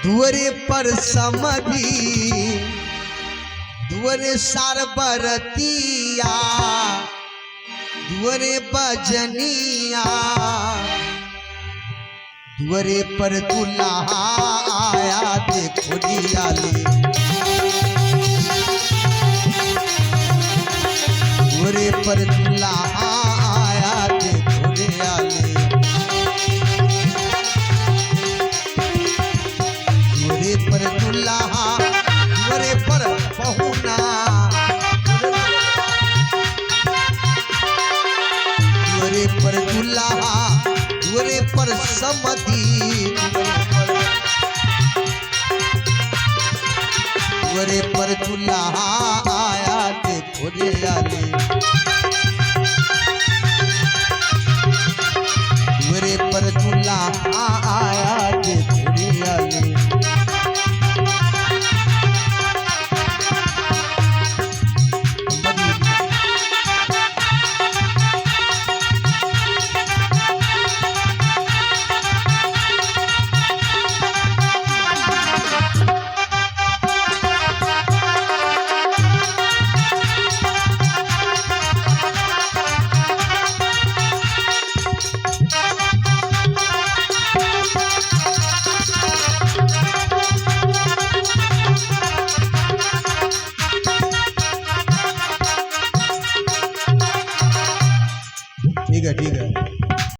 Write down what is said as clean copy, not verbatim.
दुअरे पर समधी दुअरे सार बरतिया दुअरे बजनिया दुअरे पर दुल्हा आया देखो नियाले दुअरे पर दुल्हा आया देखो नियाले दुअरे पर दुल्हा दुअरे पर पहुना दुअरे पर दुल्हा दुअरे पर समधी दुअरे पर दुल्हा आया देखो नियाले